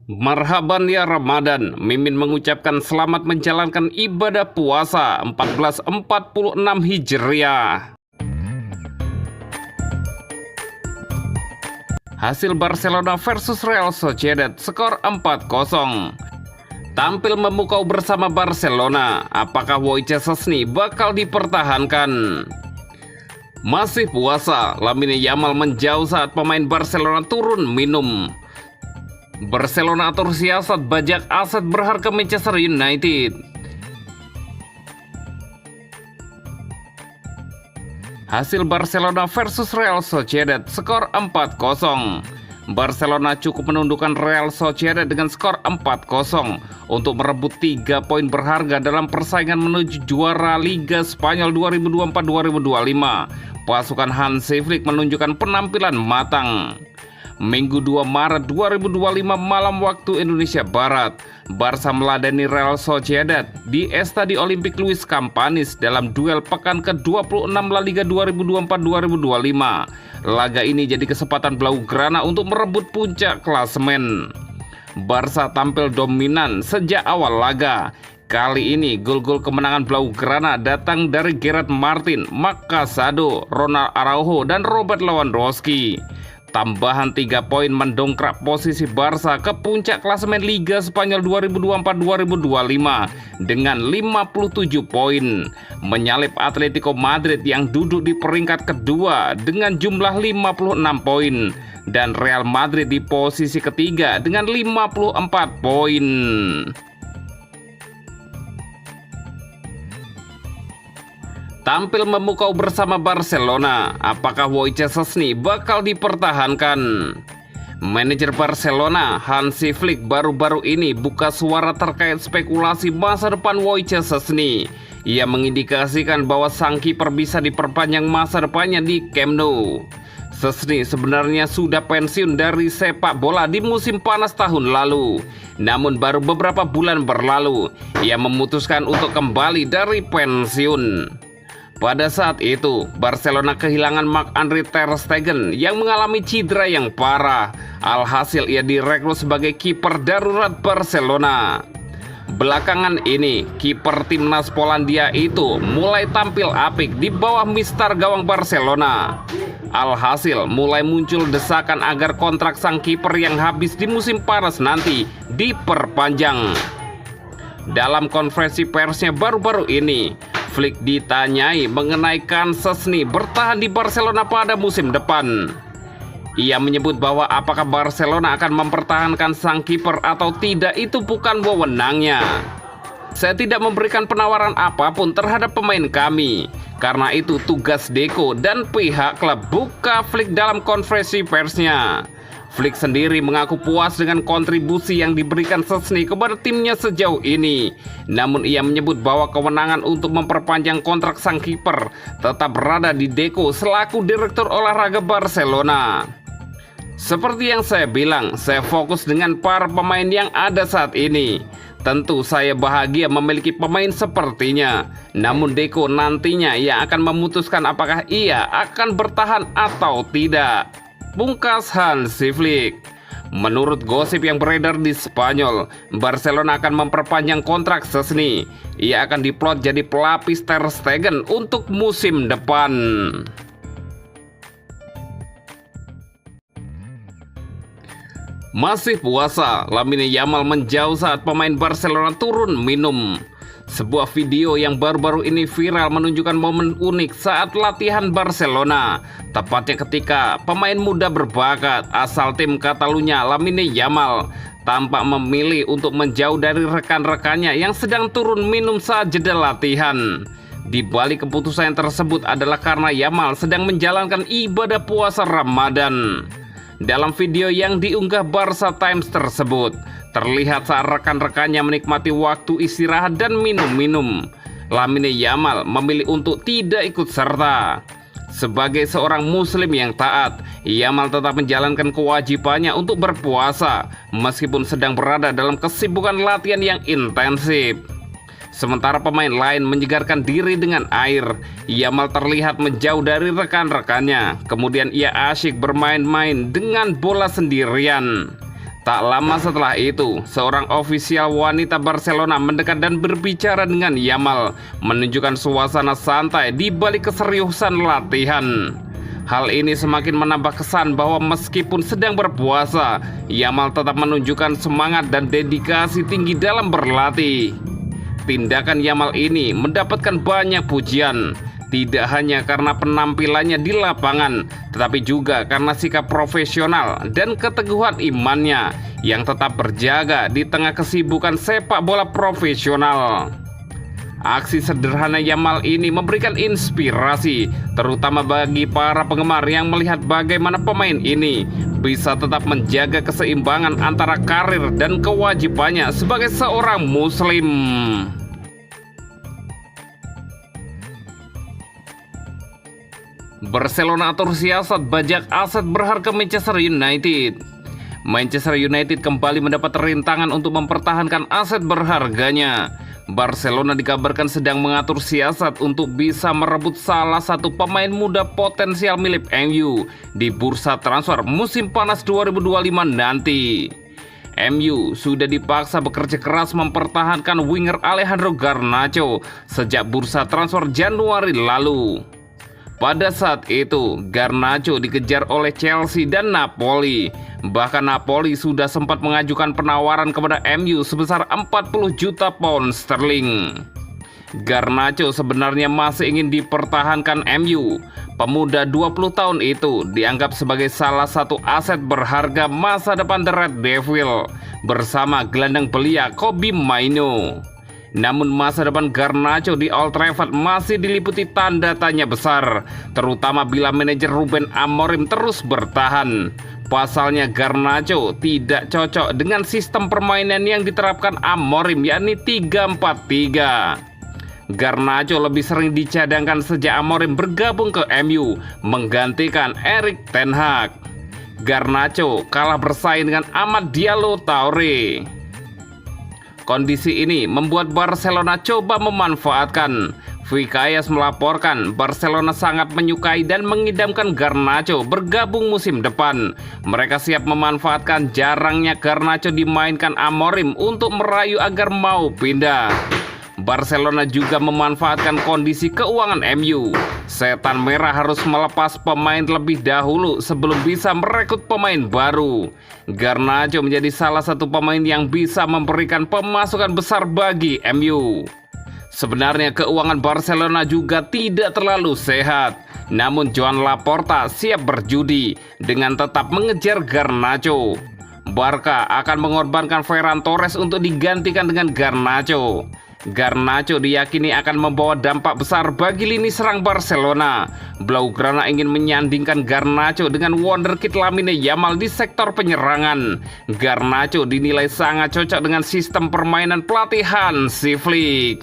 Marhaban ya Ramadan, Mimin mengucapkan selamat menjalankan ibadah puasa 1446 Hijriah. Hasil Barcelona versus Real Sociedad skor 4-0. Tampil memukau bersama Barcelona, apakah Wojciech Szczesny bakal dipertahankan? Masih puasa, Lamine Yamal menjauh saat pemain Barcelona turun minum. Barcelona atur siasat bajak aset berharga Manchester United. Hasil Barcelona versus Real Sociedad skor 4-0. Barcelona cukup menundukkan Real Sociedad dengan skor 4-0 untuk merebut 3 poin berharga dalam persaingan menuju juara Liga Spanyol 2024-2025. Pasukan Hansi Flick menunjukkan penampilan matang. Minggu 2 Maret 2025 malam waktu Indonesia Barat, Barca meladeni Real Sociedad di Estadio Olympic Luis Campanis dalam duel pekan ke-26 La Liga 2024-2025. Laga ini jadi kesempatan Blaugrana untuk merebut puncak klasemen. Barca tampil dominan sejak awal laga. Kali ini gol-gol kemenangan Blaugrana datang dari Gerard Martin, Marc Casado, Ronald Araujo, dan Robert Lewandowski. Tambahan 3 poin mendongkrak posisi Barca ke puncak klasemen Liga Spanyol 2024-2025 dengan 57 poin, menyalip Atletico Madrid yang duduk di peringkat kedua dengan jumlah 56 poin dan Real Madrid di posisi ketiga dengan 54 poin. Tampil memukau bersama Barcelona, apakah Wojciech Szczesny bakal dipertahankan? Manajer Barcelona Hansi Flick baru-baru ini buka suara terkait spekulasi masa depan Wojciech Szczesny. Ia mengindikasikan bahwa sang kiper bisa diperpanjang masa depannya di Camp Nou. Szczesny sebenarnya sudah pensiun dari sepak bola di musim panas tahun lalu. Namun baru beberapa bulan berlalu, ia memutuskan untuk kembali dari pensiun. Pada saat itu, Barcelona kehilangan Marc-Andre ter Stegen yang mengalami cedera yang parah. Alhasil ia direkrut sebagai kiper darurat Barcelona. Belakangan ini, kiper timnas Polandia itu mulai tampil apik di bawah mistar gawang Barcelona. Alhasil mulai muncul desakan agar kontrak sang kiper yang habis di musim panas nanti diperpanjang. Dalam konferensi persnya baru-baru ini, Flick ditanyai mengenai Szczesny bertahan di Barcelona pada musim depan. Ia menyebut bahwa apakah Barcelona akan mempertahankan sang kiper atau tidak itu bukan wewenangnya. Saya tidak memberikan penawaran apapun terhadap pemain kami. Karena itu tugas Deco dan pihak klub, buka Flick dalam konferensi persnya. Flick sendiri mengaku puas dengan kontribusi yang diberikan Szczesny kepada timnya sejauh ini. Namun ia menyebut bahwa kewenangan untuk memperpanjang kontrak sang kiper tetap berada di Deco selaku direktur olahraga Barcelona. Seperti yang saya bilang, saya fokus dengan para pemain yang ada saat ini. Tentu saya bahagia memiliki pemain sepertinya. Namun Deco nantinya yang akan memutuskan apakah ia akan bertahan atau tidak, pungkas Hansi Flick. Menurut gosip yang beredar di Spanyol, Barcelona akan memperpanjang kontrak Szczesny. Ia akan diplot jadi pelapis ter Stegen untuk musim depan. Masih puasa, Lamine Yamal menjauh saat pemain Barcelona turun minum. Sebuah video yang baru-baru ini viral menunjukkan momen unik saat latihan Barcelona. Tepatnya ketika pemain muda berbakat asal tim Catalunya Lamine Yamal tampak memilih untuk menjauh dari rekan-rekannya yang sedang turun minum saat jeda latihan. Di balik keputusan tersebut adalah karena Yamal sedang menjalankan ibadah puasa Ramadan. Dalam video yang diunggah Barca Times tersebut, terlihat saat rekan-rekannya menikmati waktu istirahat dan minum-minum. Lamine Yamal memilih untuk tidak ikut serta. Sebagai seorang muslim yang taat, Yamal tetap menjalankan kewajibannya untuk berpuasa meskipun sedang berada dalam kesibukan latihan yang intensif. Sementara pemain lain menyegarkan diri dengan air, Yamal terlihat menjauh dari rekan-rekannya. Kemudian ia asyik bermain-main dengan bola sendirian. Tak lama setelah itu, seorang ofisial wanita Barcelona mendekat dan berbicara dengan Yamal, menunjukkan suasana santai di balik keseriusan latihan. Hal ini semakin menambah kesan bahwa meskipun sedang berpuasa, Yamal tetap menunjukkan semangat dan dedikasi tinggi dalam berlatih. Tindakan Yamal ini mendapatkan banyak pujian, tidak hanya karena penampilannya di lapangan, tetapi juga karena sikap profesional dan keteguhan imannya yang tetap berjaga di tengah kesibukan sepak bola profesional. Aksi sederhana Yamal ini memberikan inspirasi, terutama bagi para penggemar yang melihat bagaimana pemain ini bisa tetap menjaga keseimbangan antara karir dan kewajibannya sebagai seorang Muslim. Barcelona atur siasat bajak aset berharga Manchester United. Manchester United kembali mendapat rintangan untuk mempertahankan aset berharganya. Barcelona dikabarkan sedang mengatur siasat untuk bisa merebut salah satu pemain muda potensial milik MU di bursa transfer musim panas 2025 nanti. MU sudah dipaksa bekerja keras mempertahankan winger Alejandro Garnacho sejak bursa transfer Januari lalu. Pada saat itu, Garnacho dikejar oleh Chelsea dan Napoli. Bahkan Napoli sudah sempat mengajukan penawaran kepada MU sebesar 40 juta pound sterling. Garnacho sebenarnya masih ingin dipertahankan MU. Pemuda 20 tahun itu dianggap sebagai salah satu aset berharga masa depan The Red Devil bersama gelandang belia Kobbie Mainoo. Namun masa depan Garnacho di Old Trafford masih diliputi tanda tanya besar, terutama bila manajer Ruben Amorim terus bertahan. Pasalnya Garnacho tidak cocok dengan sistem permainan yang diterapkan Amorim, yakni 3-4-3. Garnacho lebih sering dicadangkan sejak Amorim bergabung ke MU, menggantikan Erik ten Hag. Garnacho kalah bersaing dengan Amad Diallo Traoré. Kondisi ini membuat Barcelona coba memanfaatkan. Vikayas melaporkan Barcelona sangat menyukai dan mengidamkan Garnacho bergabung musim depan. Mereka siap memanfaatkan jarangnya Garnacho dimainkan Amorim untuk merayu agar mau pindah. Barcelona juga memanfaatkan kondisi keuangan MU. Setan Merah harus melepas pemain lebih dahulu sebelum bisa merekrut pemain baru. Garnacho menjadi salah satu pemain yang bisa memberikan pemasukan besar bagi MU. Sebenarnya keuangan Barcelona juga tidak terlalu sehat. Namun Joan Laporta siap berjudi dengan tetap mengejar Garnacho. Barca akan mengorbankan Ferran Torres untuk digantikan dengan Garnacho. Garnacho diyakini akan membawa dampak besar bagi lini serang Barcelona. Blaugrana ingin menyandingkan Garnacho dengan wonderkid Lamine Yamal di sektor penyerangan. Garnacho dinilai sangat cocok dengan sistem permainan pelatih Hansi Flick.